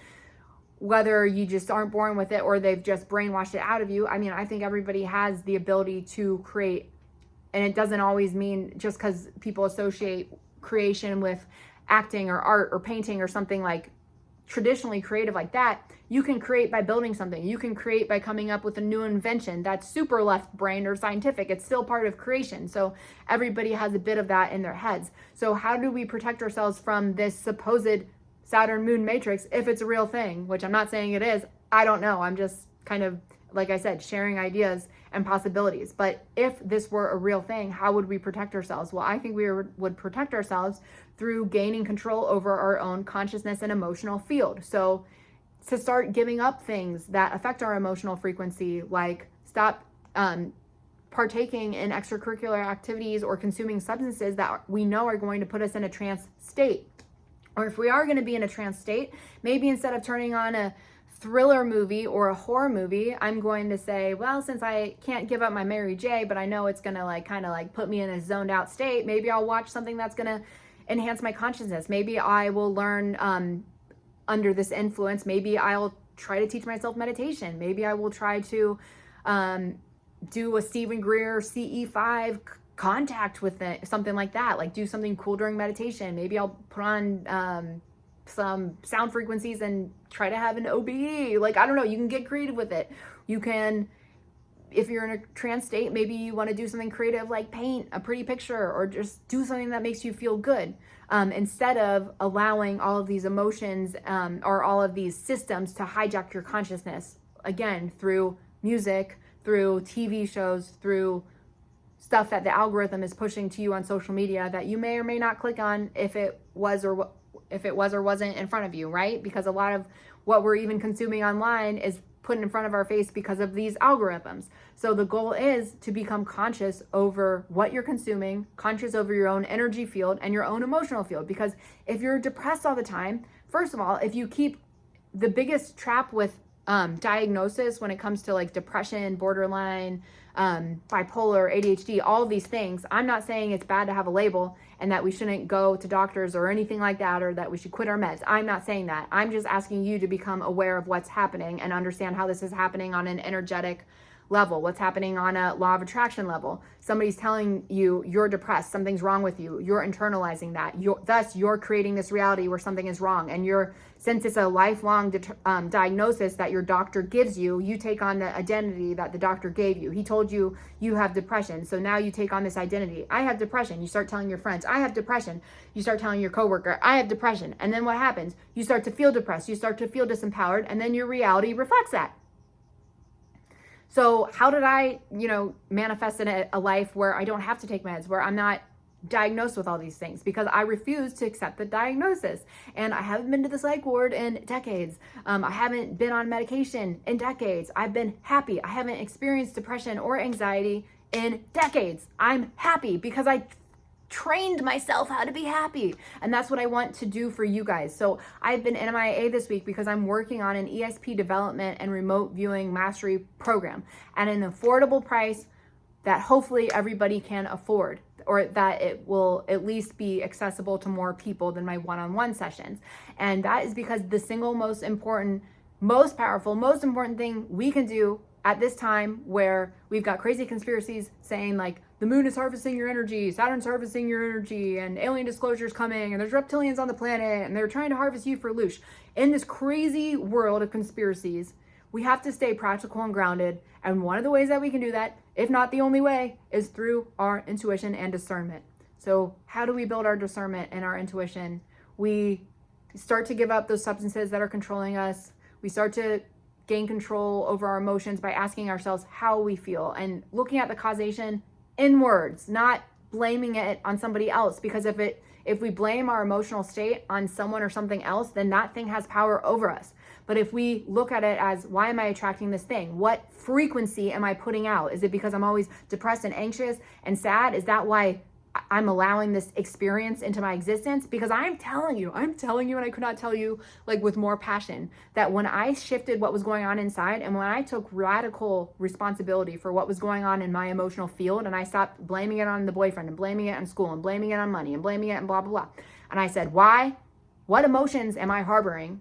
whether you just aren't born with it or they've just brainwashed it out of you. I mean, I think everybody has the ability to create, and it doesn't always mean just because people associate creation with acting or art or painting or something like traditionally creative like that. You can create by building something. You can create by coming up with a new invention that's super left brain or scientific. It's still part of creation. So everybody has a bit of that in their heads. So how do we protect ourselves from this supposed Saturn-Moon Matrix if it's a real thing? Which I'm not saying it is. I don't know. I'm just kind of, like I said, sharing ideas and possibilities. But if this were a real thing, how would we protect ourselves? Well, I think we would protect ourselves through gaining control over our own consciousness and emotional field. So to start giving up things that affect our emotional frequency, like stop partaking in extracurricular activities or consuming substances that we know are going to put us in a trance state. Or if we are going to be in a trance state, maybe instead of turning on a thriller movie or a horror movie, I'm going to say, well, since I can't give up my Mary J, but I know it's going to like kind of like put me in a zoned out state, maybe I'll watch something that's going to enhance my consciousness. Maybe I will learn under this influence. Maybe I'll try to teach myself meditation. Maybe I will try to do a Stephen Greer CE5 contact with it, something like that, like do something cool during meditation. Maybe I'll put on some sound frequencies and try to have an OBE. Like, I don't know, you can get creative with it. You can, if you're in a trance state, maybe you want to do something creative like paint a pretty picture or just do something that makes you feel good, instead of allowing all of these emotions or all of these systems to hijack your consciousness, again, through music, through TV shows, through stuff that the algorithm is pushing to you on social media that you may or may not click on if it was or wasn't in front of you, right? Because a lot of what we're even consuming online is put in front of our face because of these algorithms. So the goal is to become conscious over what you're consuming, conscious over your own energy field and your own emotional field. Because if you're depressed all the time, first of all, if you keep the biggest trap with diagnosis when it comes to like depression, borderline, bipolar, ADHD, all of these things, I'm not saying it's bad to have a label and that we shouldn't go to doctors or anything like that, or that we should quit our meds. I'm not saying that. I'm just asking you to become aware of what's happening and understand how this is happening on an energetic level, what's happening on a law of attraction level. Somebody's telling you you're depressed, something's wrong with you, you're internalizing that. Thus, you're creating this reality where something is wrong. And since it's a lifelong diagnosis that your doctor gives you, you take on the identity that the doctor gave you. He told you you have depression, so now you take on this identity. I have depression. You start telling your friends, I have depression. You start telling your coworker, I have depression. And then what happens? You start to feel depressed. You start to feel disempowered, and then your reality reflects that. So how did I, manifest in a life where I don't have to take meds, where I'm not diagnosed with all these things? Because I refuse to accept the diagnosis. And I haven't been to the psych ward in decades. I haven't been on medication in decades. I've been happy. I haven't experienced depression or anxiety in decades. I'm happy because I trained myself how to be happy. And that's what I want to do for you guys. So I've been MIA this week because I'm working on an ESP development and remote viewing mastery program at an affordable price that hopefully everybody can afford, or that it will at least be accessible to more people than my one-on-one sessions. And that is because the single most important, most powerful, most important thing we can do at this time, where we've got crazy conspiracies saying like the moon is harvesting your energy, Saturn's harvesting your energy, and alien disclosures coming, and there's reptilians on the planet, and they're trying to harvest you for loosh. In this crazy world of conspiracies, we have to stay practical and grounded. And one of the ways that we can do that, if not the only way, is through our intuition and discernment. So how do we build our discernment and our intuition? We start to give up those substances that are controlling us. We start to gain control over our emotions by asking ourselves how we feel and looking at the causation in words, not blaming it on somebody else. Because if we blame our emotional state on someone or something else, then that thing has power over us. But if we look at it as, why am I attracting this thing? What frequency am I putting out? Is it because I'm always depressed and anxious and sad? Is that why I'm allowing this experience into my existence? Because I'm telling you, and I could not tell you like with more passion, that when I shifted what was going on inside, and when I took radical responsibility for what was going on in my emotional field, and I stopped blaming it on the boyfriend and blaming it on school and blaming it on money and blaming it and blah, blah, blah. And I said, why? What emotions am I harboring?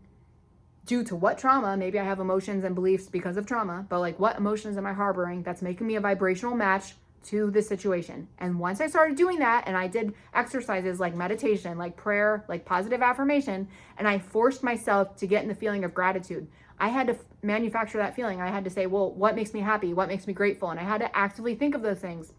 Due to what trauma? Maybe I have emotions and beliefs because of trauma, but like, what emotions am I harboring that's making me a vibrational match to this situation? And once I started doing that, and I did exercises like meditation, like prayer, like positive affirmation, and I forced myself to get in the feeling of gratitude. I had to manufacture that feeling. I had to say, well, what makes me happy? What makes me grateful? And I had to actively think of those things.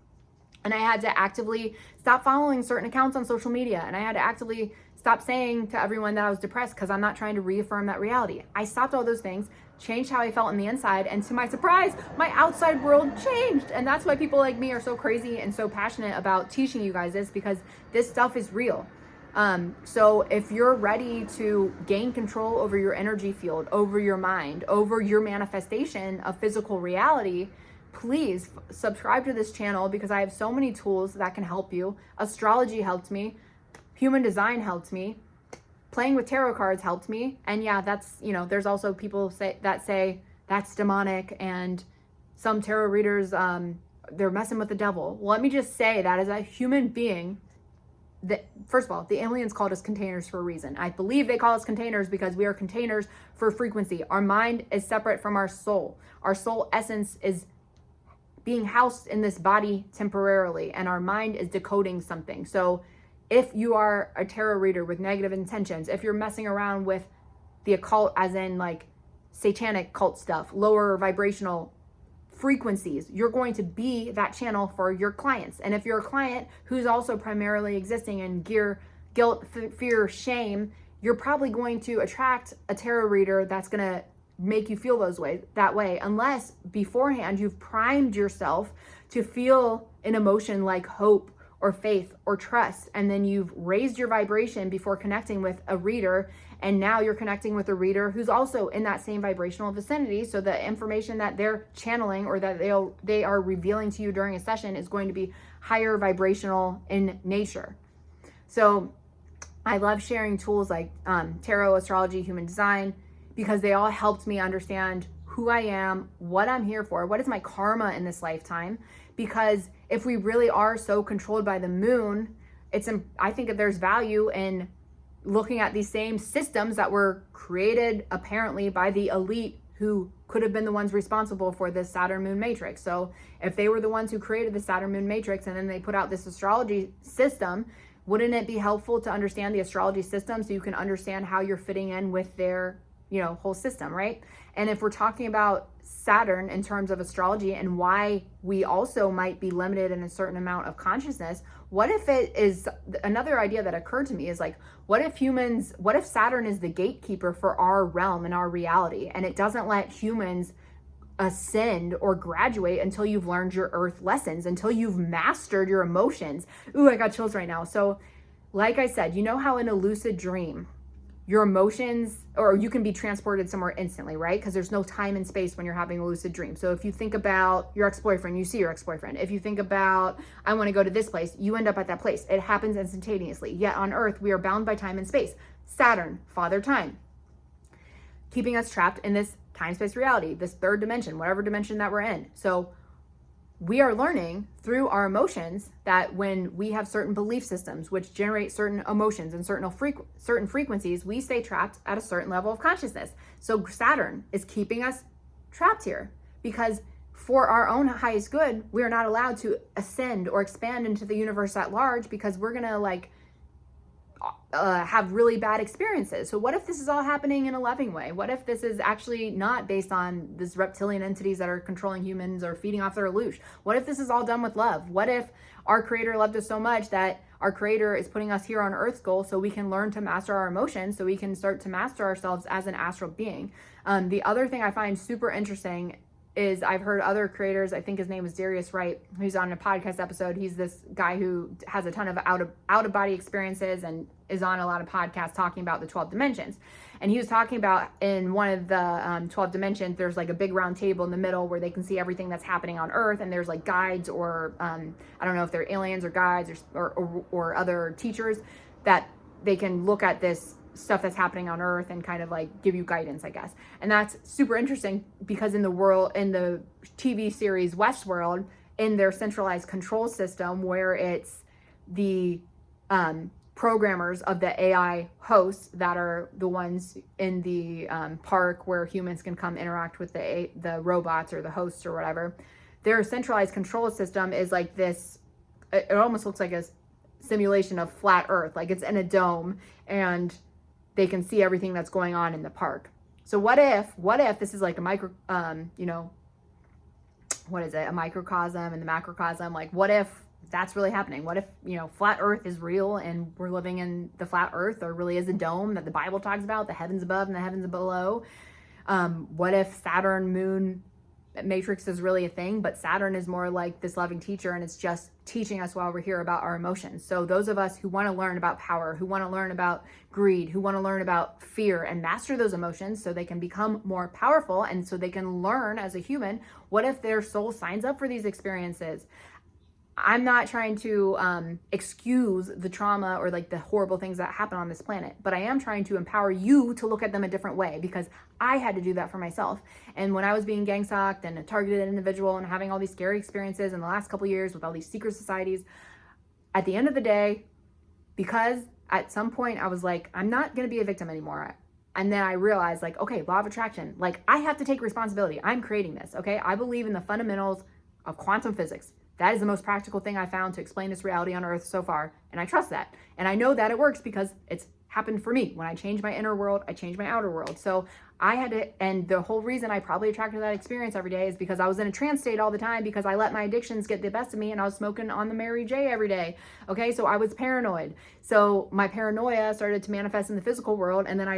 And I had to actively stop following certain accounts on social media. And I had to actively stop saying to everyone that I was depressed, because I'm not trying to reaffirm that reality. I stopped all those things, changed how I felt on the inside, and to my surprise, my outside world changed. And that's why people like me are so crazy and so passionate about teaching you guys this, because this stuff is real. So if you're ready to gain control over your energy field, over your mind, over your manifestation of physical reality, please subscribe to this channel, because I have so many tools that can help you. Astrology helped me. Human design helped me. Playing with tarot cards helped me. And yeah, that's, there's also people say that's demonic, and some tarot readers, they're messing with the devil. Well, let me just say that as a human being, that first of all, the aliens called us containers for a reason. I believe they call us containers because we are containers for frequency. Our mind is separate from our soul. Our soul essence is being housed in this body temporarily, and our mind is decoding something. So if you are a tarot reader with negative intentions, if you're messing around with the occult, as in like satanic cult stuff, lower vibrational frequencies, you're going to be that channel for your clients. And if you're a client who's also primarily existing in guilt, fear, shame, you're probably going to attract a tarot reader that's going to make you feel that way, unless beforehand you've primed yourself to feel an emotion like hope or faith or trust, and then you've raised your vibration before connecting with a reader, and now you're connecting with a reader who's also in that same vibrational vicinity. So the information that they're channeling or that they are revealing to you during a session is going to be higher vibrational in nature. So I love sharing tools like tarot, astrology, human design, because they all helped me understand who I am, what I'm here for, what is my karma in this lifetime. Because if we really are so controlled by the moon, I think that there's value in looking at these same systems that were created apparently by the elite who could have been the ones responsible for this Saturn-Moon Matrix. So if they were the ones who created the Saturn-Moon Matrix and then they put out this astrology system, wouldn't it be helpful to understand the astrology system so you can understand how you're fitting in with their, whole system, right? And if we're talking about Saturn in terms of astrology and why we also might be limited in a certain amount of consciousness, what if it is, another idea that occurred to me is like, what if Saturn is the gatekeeper for our realm and our reality, and it doesn't let humans ascend or graduate until you've learned your earth lessons, until you've mastered your emotions. Ooh, I got chills right now. So like I said, you know how in a lucid dream, your emotions, or you can be transported somewhere instantly, right? Because there's no time and space when you're having a lucid dream. So if you think about your ex-boyfriend, you see your ex-boyfriend. If you think about, I want to go to this place, you end up at that place. It happens instantaneously. Yet on Earth, we are bound by time and space. Saturn, Father Time, keeping us trapped in this time-space reality, this third dimension, whatever dimension that we're in. So we are learning through our emotions that when we have certain belief systems which generate certain emotions and certain frequencies, we stay trapped at a certain level of consciousness. So Saturn is keeping us trapped here because for our own highest good, we are not allowed to ascend or expand into the universe at large because we're gonna have really bad experiences. So what if this is all happening in a loving way? What if this is actually not based on these reptilian entities that are controlling humans or feeding off their illusion? What if this is all done with love? What if our creator loved us so much that our creator is putting us here on Earth's goal so we can learn to master our emotions, so we can start to master ourselves as an astral being? The other thing I find super interesting is I've heard other creators, I think his name is Darius Wright, who's on a podcast episode. He's this guy who has a ton of out of body experiences and is on a lot of podcasts talking about the 12 dimensions. And he was talking about in one of the 12 dimensions, there's like a big round table in the middle where they can see everything that's happening on Earth. And there's like guides or I don't know if they're aliens or guides or other teachers that they can look at this stuff that's happening on Earth and kind of like give you guidance, I guess. And that's super interesting because in the TV series Westworld, in their centralized control system where it's the programmers of the AI hosts that are the ones in the park where humans can come interact with the robots or the hosts or whatever, their centralized control system is like this, it almost looks like a simulation of flat Earth, like it's in a dome and they can see everything that's going on in the park. So what if this is like a micro, what is it? A microcosm and the macrocosm. Like what if that's really happening? What if, flat Earth is real and we're living in the flat Earth, or really is a dome that the Bible talks about, the heavens above and the heavens below? What if Saturn-Moon Matrix is really a thing, but Saturn is more like this loving teacher and it's just teaching us while we're here about our emotions. So those of us who want to learn about power, who want to learn about greed, who want to learn about fear and master those emotions so they can become more powerful and so they can learn as a human, what if their soul signs up for these experiences? I'm not trying to excuse the trauma or like the horrible things that happen on this planet, but I am trying to empower you to look at them a different way because I had to do that for myself. And when I was being gangstalked and a targeted individual and having all these scary experiences in the last couple of years with all these secret societies, at the end of the day, because at some point I was like, I'm not going to be a victim anymore. And then I realized like, okay, law of attraction, like I have to take responsibility. I'm creating this. Okay. I believe in the fundamentals of quantum physics. That is the most practical thing I found to explain this reality on Earth so far. And I trust that. And I know that it works because it's happened for me. When I change my inner world, I change my outer world. So I had to, and the whole reason I probably attracted that experience every day is because I was in a trance state all the time because I let my addictions get the best of me and I was smoking on the Mary J every day. Okay. So I was paranoid. So my paranoia started to manifest in the physical world. And then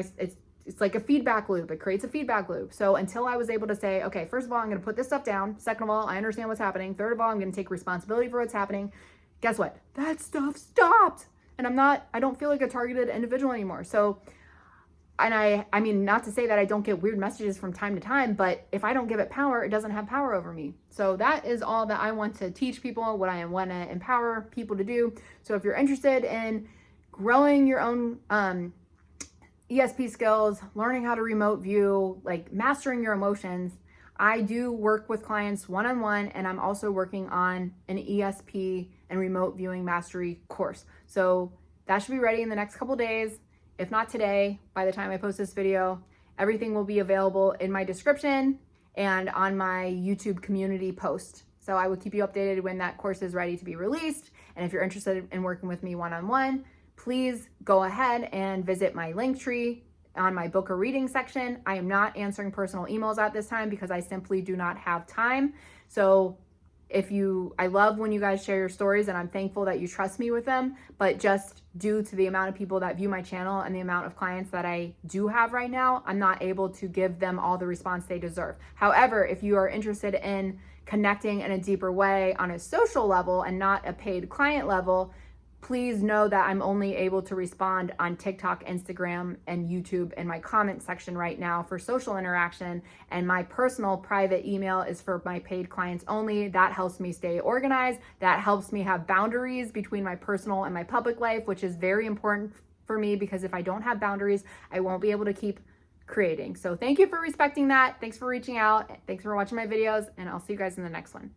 it's like a feedback loop. It creates a feedback loop. So until I was able to say, okay, first of all, I'm going to put this stuff down. Second of all, I understand what's happening. Third of all, I'm going to take responsibility for what's happening. Guess what? That stuff stopped. And I don't feel like a targeted individual anymore. So, and I mean, not to say that I don't get weird messages from time to time, but if I don't give it power, it doesn't have power over me. So that is all that I want to teach people, what I want to empower people to do. So if you're interested in growing your own, ESP skills, learning how to remote view, like mastering your emotions, I do work with clients one-on-one, and I'm also working on an ESP and remote viewing mastery course. So that should be ready in the next couple days. If not today, by the time I post this video. Everything will be available in my description and on my YouTube community post. So I will keep you updated when that course is ready to be released. And if you're interested in working with me one-on-one, please go ahead and visit my link tree on my book or reading section. I am not answering personal emails at this time because I simply do not have time. So I love when you guys share your stories, and I'm thankful that you trust me with them, but just due to the amount of people that view my channel and the amount of clients that I do have right now, I'm not able to give them all the response they deserve. However, if you are interested in connecting in a deeper way on a social level and not a paid client level, please know that I'm only able to respond on TikTok, Instagram, and YouTube in my comment section right now for social interaction. And my personal private email is for my paid clients only. That helps me stay organized. That helps me have boundaries between my personal and my public life, which is very important for me, because if I don't have boundaries, I won't be able to keep creating. So thank you for respecting that. Thanks for reaching out. Thanks for watching my videos, and I'll see you guys in the next one.